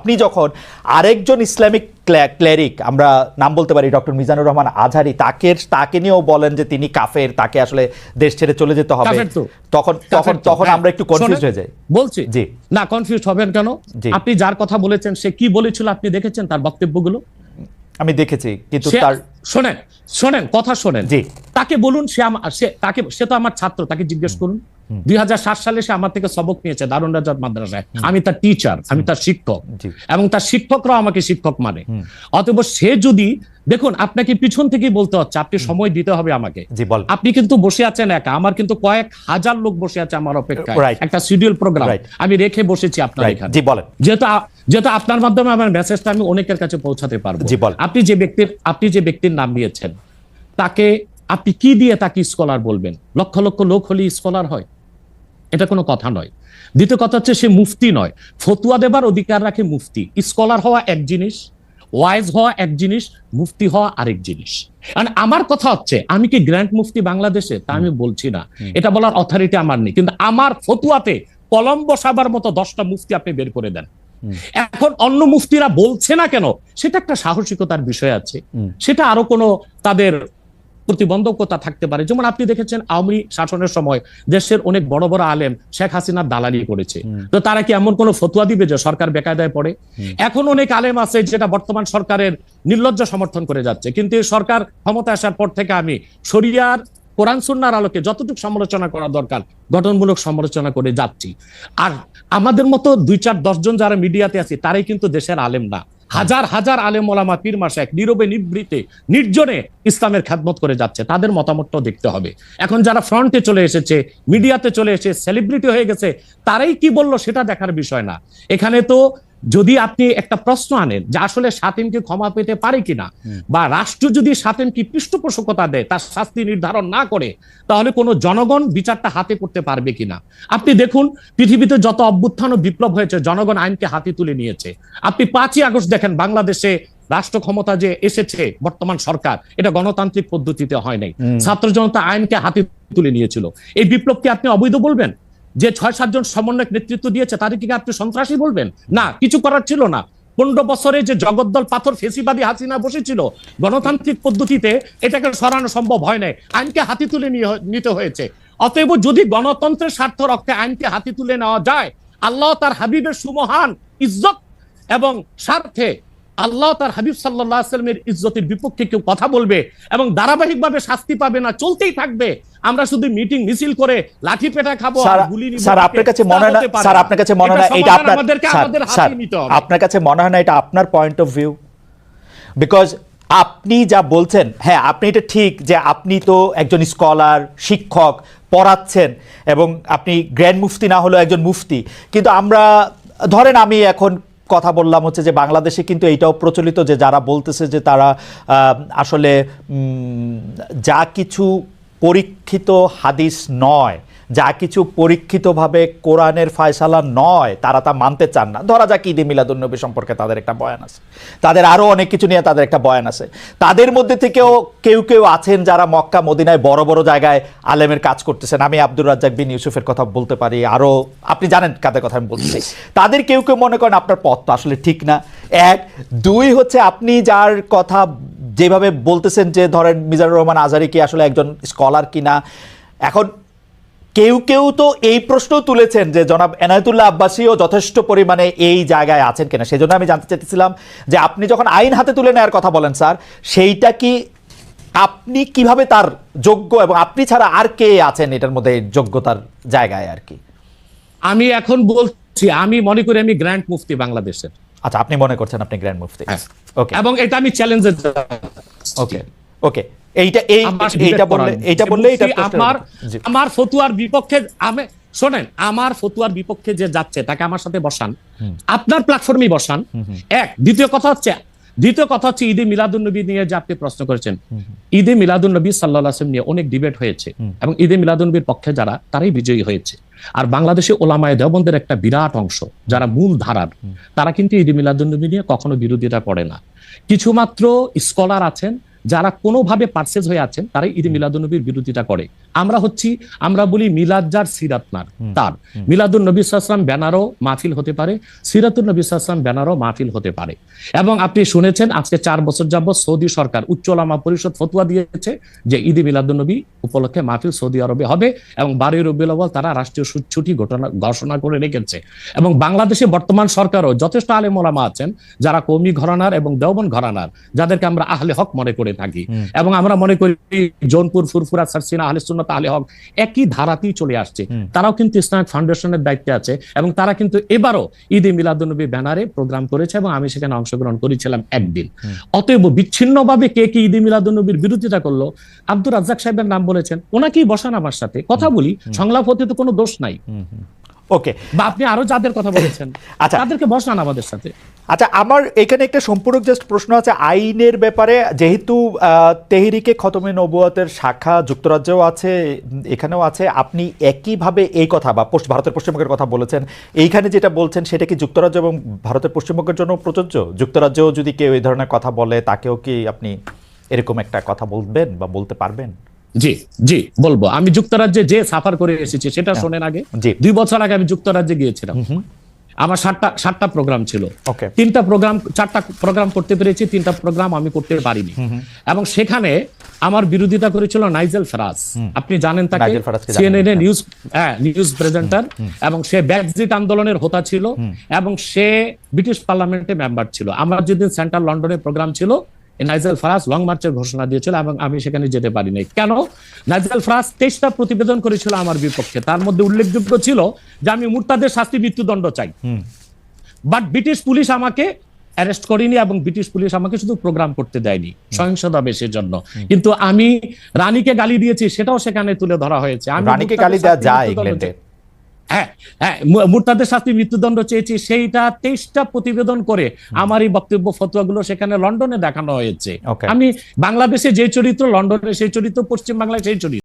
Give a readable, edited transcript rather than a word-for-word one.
আপনি যখন আরেকজন ইসলামিক ক্লেরিক, আমরা নাম বলতে পারি ডক্টর মিজানুর রহমান আজহারি, তাকে নিয়েও বলেন যে তিনি কাফের, তাকে আসলে দেশ ছেড়ে চলে যেতে হবে, তখন আমরা একটু কনফিউজ হয়ে যাই। বলছি জি না, কনফিউজ হবেন কেন? আপনি যার কথা বলেছেন সে কি বলেছিল আপনি দেখেছেন তার বক্তব্যগুলো? আমি দেখেছি, কিন্তু তার শোনেন কথা শোনেন। তাকে বলুন, সে তো আমার ছাত্র, তাকে জিজ্ঞেস করুন। 2007 সালে সে আমার থেকে সবক নিয়েছে দারুন রাজাত মাদ্রাসায়। আমি তার টিচার, আমি তার শিক্ষক, এবং তার শিক্ষকরাও আমাকে শিক্ষক মানে। অতএব সে যদি, দেখুন আপনাকে পিছন থেকেই বলতে হচ্ছে, আপনি সময় দিতে হবে আমাকে। আপনি কিন্তু বসে আছেন একা, আমার কিন্তু কয়েক হাজার লোক বসে আছে আমার অপেক্ষায়, একটা শিডিউল প্রোগ্রাম আমি রেখে বসেছি আপনার এখানে। যেহেতু আপনার মাধ্যমে আমার মেসেজটা আমি অনেকের কাছে পৌঁছাতে পারবো। আপনি যে ব্যক্তির নাম নিয়েছেন, তাকে আপনি কি দিয়ে তাকে স্কলার বলবেন? লক্ষ লক্ষ লোক হলে স্কলার হয়? এটা কোনো কথা নয়। দ্বিতীয় কথা হচ্ছে সে মুফতি নয়, ফতুয়া দেবার অধিকার রাখে মুফতি। স্কলার হওয়া এক জিনিস, ওয়াইজ হওয়া এক জিনিস, মুফতি হওয়া আরেক জিনিস। আমার কথা হচ্ছে, আমি কি গ্র্যান্ড মুফতি বাংলাদেশে তা আমি বলছি না, এটা বলার অথরিটি আমার নেই, কিন্তু আমার ফতুয়াতে কলম বসাবার মতো 10টা মুফতি আপনি বের করে দেন। এখন অন্য মুফতিরা বলছে না কেন, সেটা একটা সাহসিকতার বিষয় আছে, সেটা আরো কোনো তাদের প্রতিবন্ধকতা থাকতে পারে। যেমন আপনি দেখেছেন আওয়ামী শাসনের সময় দেশের অনেক বড় বড় আলেম শেখ হাসিনার দালালি করেছে, তো তারা কি এমন কোনো ফতোয়া দিবে যে সরকার বেকায়দায় পড়ে? এখন অনেক আলেম আছে যেটা বর্তমান সরকারের নির্লজ্জ সমর্থন করে যাচ্ছে, কিন্তু সরকার ক্ষমতা আসার পর থেকে আমি শরিয়ার কোরআন সুন্নাহর আলোকে যতটুকু সমালোচনা করা দরকার গঠনমূলক সমালোচনা করে যাচ্ছি। আর আমাদের মতো 2-4-10 জন যারা মিডিয়াতে আছে তারাই কিন্তু দেশের আলেম না। হাজার হাজার আলেম ওলামা পীর মাশায়েখ নীরবে নিভৃতে নির্জনে ইসলামের খেদমত করে যাচ্ছে, তাদের মতামতটাও দেখতে হবে। এখন যারা ফ্রন্টে চলে এসেছে, মিডিয়াতে চলে এসে সেলিব্রিটি হয়ে গেছে, তারাই কি বললো সেটা দেখার বিষয় না। এখানে তো যদি আপনি একটা প্রশ্ন আনেন যে আসলে শাতিমকে ক্ষমা পেতে পারে কিনা, বা রাষ্ট্র যদি শাতিমকে পৃষ্ঠপোষকতা দেয়, তার শাস্তি নির্ধারণ না করে, তাহলে কোনো জনগণ বিচারটা হাতে করতে পারবে কিনা? আপনি দেখুন পৃথিবীতে যত অভ্যুত্থান ও বিপ্লব হয়েছে, জনগণ আইনকে হাতে তুলে নিয়েছে। আপনি 5ই আগস্ট দেখেন, বাংলাদেশে রাষ্ট্র ক্ষমতা যে এসেছে বর্তমান সরকার, এটা গণতান্ত্রিক পদ্ধতিতে হয় নাই, ছাত্র জনতা আইনকে হাতে তুলে নিয়েছিল। এই বিপ্লবকে আপনি অবৈধ বলবেন? যে 6-7 জন সমন্বয়ক নেতৃত্ব দিয়েছে তাদেরকে কি আপনি সন্ত্রাসী বলবেন? না, কিছু করার ছিল না। 15 বছরে যে জগদ্দল পাথর ফেসিবাদী হাসিনা বসেছিল, গণতান্ত্রিক পদ্ধতিতে এটাকে সরানো সম্ভব হয় নাই, আইনকে হাতে তুলে নিতে হয়েছে। অতএব যদি গণতন্ত্রের স্বার্থ রক্ষে আইনকে হাতে তুলে নেওয়া যায়, আল্লাহ তার হাবিবের সুমহান ইজ্জত এবং স্বার্থে আল্লাহ তার হাবিব সাল্লাল্লাহু আলাইহি ওয়াসাল্লামের ইজ্জতের বিপক্ষে কেউ কথা বলবে এবং ধারাবাহিকভাবে শাস্তি পাবে না, চলতেই থাকবে। আমরা শুধু মিটিং মিছিল করে লাঠি পেটা খাবো আর গুলি নিব। স্যার আপনার কাছে মনে হয় না, স্যার আপনার কাছে মনে হয় না এটা আপনার কাছে মনে হয় না এটা আপনার পয়েন্ট অফ ভিউ? বিকজ আপনি যা বলছেন, হ্যাঁ আপনি এটা ঠিক যে আপনি তো একজন স্কলার, শিক্ষক, পড়াচ্ছেন, এবং আপনি গ্র্যান্ড মুফতি না হলেও একজন মুফতি। কিন্তু আমরা ধরেন, আমি এখন কথা বললাম হচ্ছে যে বাংলাদেশে কিন্তু এইটাও প্রচলিত যে যারা বলতেছে যে তারা আসলে যা কিছু পরীক্ষিত হাদিস নয়, যা কিছু পরীক্ষিতভাবে কোরআনের ফয়সালা নয়, তারা তা মানতে চান না। ধরা যাক ঈদে মিলাদুন্নবী সম্পর্কে তাদের একটা বয়ান আছে, তাদের আরও অনেক কিছু নিয়ে তাদের একটা বয়ান আছে। তাদের মধ্যে থেকেও কেউ কেউ আছেন যারা মক্কা মদিনায় বড় বড় জায়গায় আলেমের কাজ করতেছেন। আমি আব্দুর রাজ্জাক বিন ইউসুফের কথা বলতে পারি, আরও আপনি জানেন কাদের কথা আমি বলছি। তাদের কেউ কেউ মনে করেন আপনার পথ তো আসলে ঠিক না। 1, 2 হচ্ছে আপনি যার কথা যেভাবে বলতেছেন যে ধরেন মিজানুর রহমান আজহারি কি আসলে একজন স্কলার কিনা। এখন কেউ কেউ তো এই প্রশ্ন তুলেছেন যে জনাব এনায়েতুল্লাহ আব্বাসীও যথেষ্ট পরিমাণে এই জায়গায় আছেন কিনা। সেই জন্য আমি জানতে চাইতেছিলাম যে আপনি যখন আইন হাতে তুলে নেওয়ার কথা বলেন স্যার, সেইটা কি আপনি কিভাবে তার যোগ্য, এবং আপনি ছাড়া আর কে আছেন এটার মধ্যে যোগ্যতার জায়গায় আর কি? আমি এখন বলছি, আমি মনে করি আমি গ্র্যান্ড মুফতি বাংলাদেশের। আচ্ছা, আপনি মনে করছেন আপনি গ্র্যান্ড মুফতি? ওকে, এবং এটা আমি চ্যালেঞ্জের। ওকে ওকে, আমার ফতুয়ার বিপক্ষে শোনেন, আমার ফতুয়ার বিপক্ষে যে যাচ্ছে তাকে আমার সাথে বসান, আপনার প্ল্যাটফর্মে বসান। দ্বিতীয় কথা হচ্ছে ঈদে মিলাদুন্নবী নিয়ে যে আপনি প্রশ্ন করেছেন, ঈদে মিলাদুন্নবী সাল্লাল্লাহু আলাইহি ওয়াসাল্লাম নিয়ে অনেক ডিবেট হয়েছে, এবং ঈদে মিলাদুন্নবীর পক্ষে যারা, তারাই বিজয়ী হয়েছে। আর বাংলাদেশে ওলামায়ে দেওবন্দের একটা বিরাট অংশ যারা মূল ধারার, তারা কিন্তু ঈদে মিলাদুন্নবী নিয়ে কখনো বিরোধিতা করে না। কিছুমাত্র স্কলার আছেন যারা কোনোভাবে পারসেজ হয়ে আছেন, তারাই ঈদে মিলাদুন্নবীর বিরোধিতা করে। আমরা বলি মিলাদ যার সিরাত নার তার। মিলাদুন নবী সাল্লাল্লাহু আলাইহি ওয়াসাল্লাম ব্যানারও মাহফিল হতে পারে, সিরাতুন নবী সাল্লাল্লাহু আলাইহি ওয়াসাল্লাম ব্যানারও মাহফিল হতে পারে। এবং আপনি শুনেছেন আজকে 4 বছর যাবত সৌদি সরকার উচ্চ ওলামা পরিষদ ফতোয়া দিয়েছে যে ঈদে মিলাদুন নবী উপলক্ষে মাহফিল সৌদি আরবে হবে, এবং 12 রবিউল আউয়াল তারা রাষ্ট্রীয় ছুটি ঘোষণা করে রেখেছে। এবং বাংলাদেশে বর্তমান সরকারও যথেষ্ট আলেম ওলামা আছেন যারা কওমি ঘরানার এবং দেওবন্দ ঘরানার, যাদেরকে আমরা আহলে হক মনে করে থাকি, এবং আমরা মনে করি জৌনপুর, ফুরফুরা, সারসিনা, আহলে সুন্নাত, আহলে হক একই ধারাতেই চলে আসছে। তারাও কিন্তু ইসলামিক ফাউন্ডেশনের দায়িত্বে আছে, এবং তারা কিন্তু এবারও ঈদে মিলাদুন্নবী ব্যানারে প্রোগ্রাম করেছে, এবং আমি সেখানে অংশগ্রহণ করেছিলাম একদিন। অতএব বিচ্ছিন্নভাবে কে কে ঈদে মিলাদুন্নবীর বিরোধিতা করলো, আব্দুর রাজ্জাক সাহেবের নাম বলেছেন, ওনাকেই বসান আমার সাথে কথা বলি, সংলাপ হতে তো কোনো দোষ নাই। ওকে, বা আপনি আরো যাদের কথা বলেছেন আচ্ছা তাদেরকে বসান আমাদের সাথে। আচ্ছা, আমার এখানে একটা সম্পূরক জাস্ট প্রশ্ন আছে আইনের ব্যাপারে। যেহেতু তেহরিকে খতমে নবুয়তের শাখা যুক্তরাজ্যেও আছে, এখানেও আছে, আপনি একইভাবে এই কথা বা ভারতের পশ্চিমবঙ্গের কথা বলেছেন, এইখানে যেটা বলছেন সেটা কি যুক্তরাজ্য এবং ভারতের পশ্চিমবঙ্গের জন্য প্রযোজ্য? যুক্তরাজ্যেও যদি কেউ এই ধরনের কথা বলে তাকেও কি আপনি এরকম একটা কথা বলবেন বা বলতে পারবেন? জি জি বলবো। আমি যুক্তরাজ্যে যে সাফার করে এসেছি সেটা শোনেন আগে। 2 বছর আগে আমি যুক্তরাজ্যে গিয়েছিলাম। আমার 7টা প্রোগ্রাম ছিল, 4টা প্রোগ্রাম করতে পেরেছি, 3টা প্রোগ্রাম আমি করতে পারিনি। এবং সেখানে আমার বিরোধিতা করেছিল নাইজেল ফারাজ। আপনি জানেন তাকে, সিএনএন নিউজ প্রেজেন্টার, এবং সে ব্রেক্সিট আন্দোলনের হোতা ছিল, এবং সে ব্রিটিশ পার্লামেন্টে মেম্বার ছিল। আমার যেদিন সেন্ট্রাল লন্ডনে প্রোগ্রাম ছিল, নাইজেল ফারাজ লং মার্চের ঘোষণা দিয়েছিল, এবং আমি সেখানে যেতে পারিনি। কেন? নাইজেল ফারাজ 23টা প্রতিবেদন করেছিল আমার বিপক্ষে, তার মধ্যে উল্লেখযোগ্য ছিল যে আমি মুরতাদের শাস্তি মৃত্যুদণ্ড চাই। বাট ব্রিটিশ পুলিশ আমাকে অ্যারেস্ট করেনি, এবং ব্রিটিশ পুলিশ আমাকে শুধু প্রোগ্রাম করতে দেয়নি সহিংসতা বেশের জন্য। কিন্তু আমি রানীকে গালি দিয়েছি, সেটাও সেখানে তুলে ধরা হয়েছে। আমি রানীকে গালি দেওয়া যায় ইংল্যান্ডে? হ্যাঁ, মুরতাদের শাস্তি মৃত্যুদণ্ড চেয়েছি, সেইটা 23টা প্রতিবেদন করে আমার এই বক্তব্য ফতোয়াগুলো সেখানে লন্ডনে দেখানো হয়েছে। আমি বাংলাদেশে যে চরিত্র, লন্ডনে সেই চরিত্র, পশ্চিম বাংলায় সেই চরিত্র।